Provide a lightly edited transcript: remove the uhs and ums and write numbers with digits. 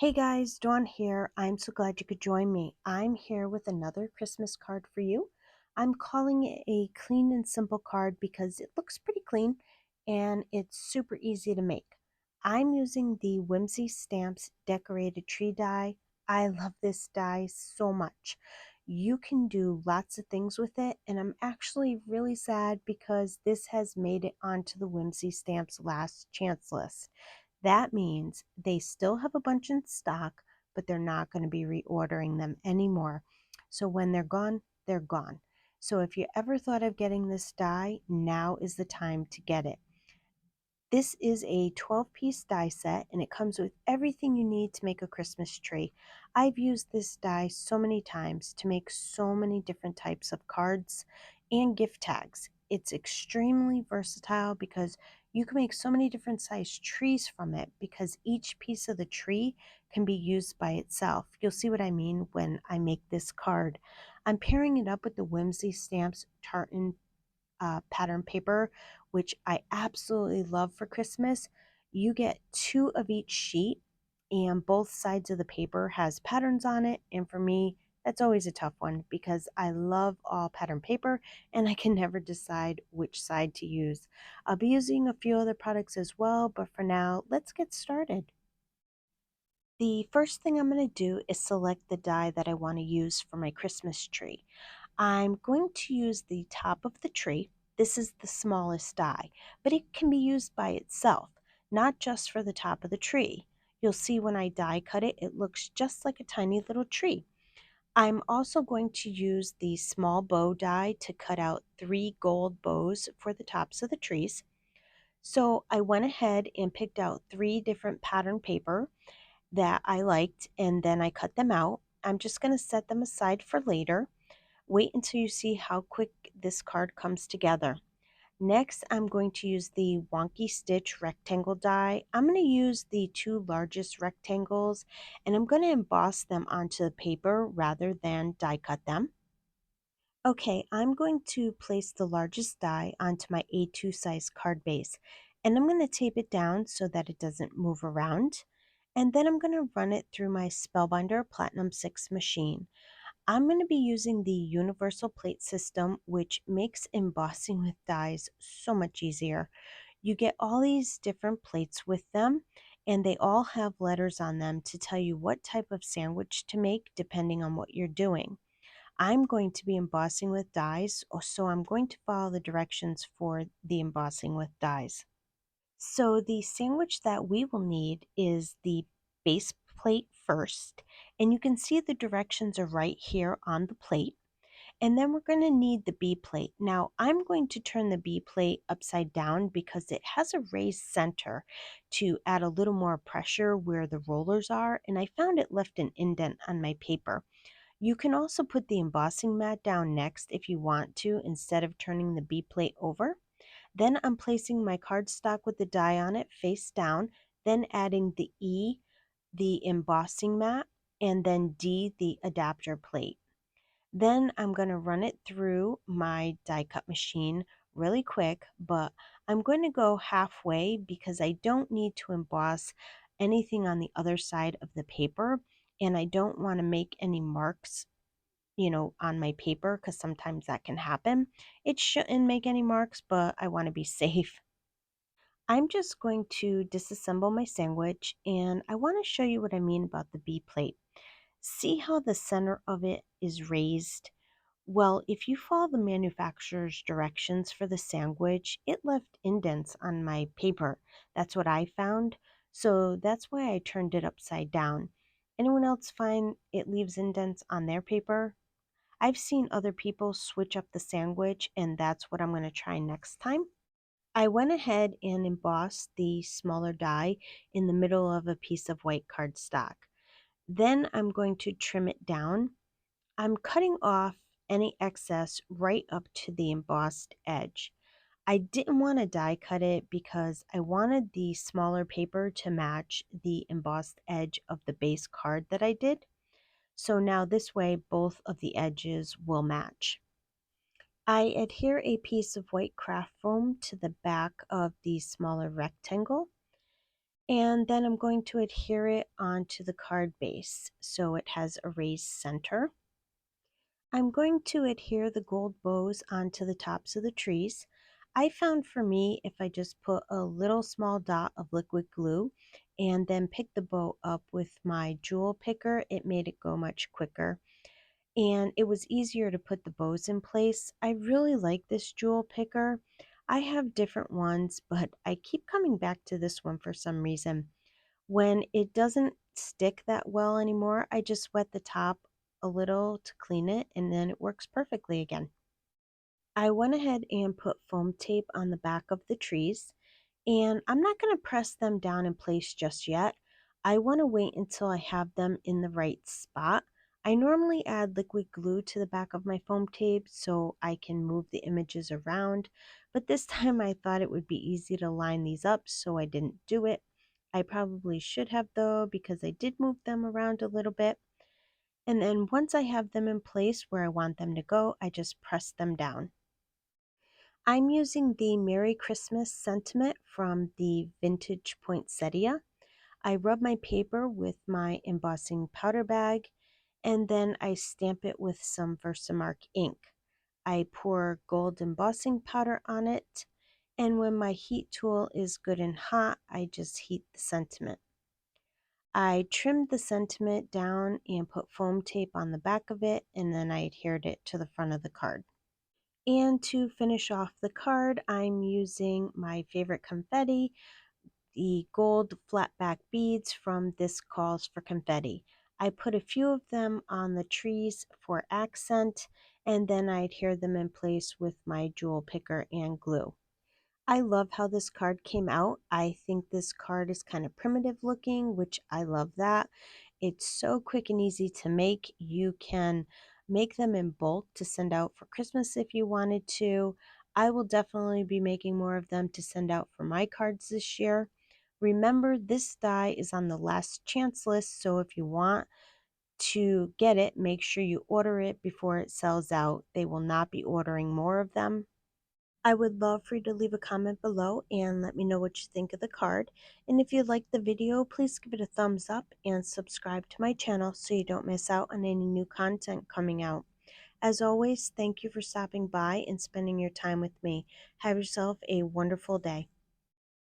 Hey guys, Dawn here. I'm so glad you could join me. I'm here with another Christmas card for you. I'm calling it a clean and simple card because it looks pretty clean and it's super easy to make. I'm using the Whimsy Stamps Decorated Tree die. I love this die so much. You can do lots of things with it, and I'm actually really sad because this has made it onto the Whimsy Stamps last chance list. That means they still have a bunch in stock, but they're not going to be reordering them anymore. So when they're gone, they're gone. So if you ever thought of getting this die, now is the time to get it. This is a 12-piece die set and it comes with everything you need to make a Christmas tree. I've used this die so many times to make so many different types of cards and gift tags. It's extremely versatile because you can make so many different sized trees from it because each piece of the tree can be used by itself. You'll see what I mean when I make this card. I'm pairing it up with the Whimsy Stamps Tartan pattern paper, which I absolutely love for Christmas. You get two of each sheet, and both sides of the paper has patterns on it. And for me, that's always a tough one because I love all pattern paper and I can never decide which side to use. I'll be using a few other products as well, but for now, let's get started. The first thing I'm going to do is select the die that I want to use for my Christmas tree. I'm going to use the top of the tree. This is the smallest die, but it can be used by itself, not just for the top of the tree. You'll see when I die cut it, it looks just like a tiny little tree. I'm also going to use the small bow die to cut out 3 gold bows for the tops of the trees. So I went ahead and picked out 3 different pattern paper that I liked, and then I cut them out. I'm just going to set them aside for later. Wait until you see how quick this card comes together. Next, I'm going to use the Wonky Stitch rectangle die. I'm going to use the 2 largest rectangles and I'm going to emboss them onto the paper rather than die cut them. Okay, I'm going to place the largest die onto my A2 size card base and I'm going to tape it down so that it doesn't move around. And then I'm going to run it through my Spellbinder Platinum 6 machine. I'm going to be using the universal plate system, which makes embossing with dies so much easier. You get all these different plates with them, and they all have letters on them to tell you what type of sandwich to make depending on what you're doing. I'm going to be embossing with dies, so I'm going to follow the directions for the embossing with dies. So the sandwich that we will need is the base plate first, and you can see the directions are right here on the plate. And then we're going to need the B plate. Now I'm going to turn the B plate upside down because it has a raised center to add a little more pressure where the rollers are, and I found it left an indent on my paper. You can also put the embossing mat down next if you want to instead of turning the B plate over. Then I'm placing my cardstock with the die on it face down, then adding the E, the embossing mat, and then D, the adapter plate. Then I'm going to run it through my die cut machine really quick, but I'm going to go halfway because I don't need to emboss anything on the other side of the paper and I don't want to make any marks on my paper because sometimes that can happen. It shouldn't make any marks, but I want to be safe. I'm just going to disassemble my sandwich and I want to show you what I mean about the B plate. See how the center of it is raised? Well, if you follow the manufacturer's directions for the sandwich, it left indents on my paper. That's what I found. So that's why I turned it upside down. Anyone else find it leaves indents on their paper? I've seen other people switch up the sandwich, and that's what I'm going to try next time. I went ahead and embossed the smaller die in the middle of a piece of white cardstock. Then I'm going to trim it down. I'm cutting off any excess right up to the embossed edge. I didn't want to die cut it because I wanted the smaller paper to match the embossed edge of the base card that I did. So now this way both of the edges will match. I adhere a piece of white craft foam to the back of the smaller rectangle, And then I'm going to adhere it onto the card base so it has a raised center. I'm going to adhere the gold bows onto the tops of the trees. I found for me, if I just put a little small dot of liquid glue and then pick the bow up with my jewel picker, it made it go much quicker. And it was easier to put the bows in place. I really like this jewel picker. I have different ones, but I keep coming back to this one for some reason. When it doesn't stick that well anymore, I just wet the top a little to clean it and then it works perfectly again. I went ahead and put foam tape on the back of the trees, and I'm not going to press them down in place just yet. I want to wait until I have them in the right spot. I normally add liquid glue to the back of my foam tape so I can move the images around, but this time I thought it would be easy to line these up, so I didn't do it. I probably should have though, because I did move them around a little bit. And then once I have them in place where I want them to go, I just press them down. I'm using the Merry Christmas sentiment from the vintage Poinsettia. I rub my paper with my embossing powder bag and then I stamp it with some Versamark ink. I pour gold embossing powder on it, and when my heat tool is good and hot, I just heat the sentiment. I trimmed the sentiment down and put foam tape on the back of it, and then I adhered it to the front of the card. And to finish off the card, I'm using my favorite confetti, the gold flat back beads from This Calls for Confetti. I put a few of them on the trees for accent, and then I adhere them in place with my jewel picker and glue. I love how this card came out. I think this card is kind of primitive looking, which I love that. It's so quick and easy to make. You can make them in bulk to send out for Christmas if you wanted to. I will definitely be making more of them to send out for my cards this year. Remember, this die is on the last chance list, so if you want to get it, make sure you order it before it sells out. They will not be ordering more of them. I would love for you to leave a comment below and let me know what you think of the card. And if you liked the video, please give it a thumbs up and subscribe to my channel so you don't miss out on any new content coming out. As always, thank you for stopping by and spending your time with me. Have yourself a wonderful day.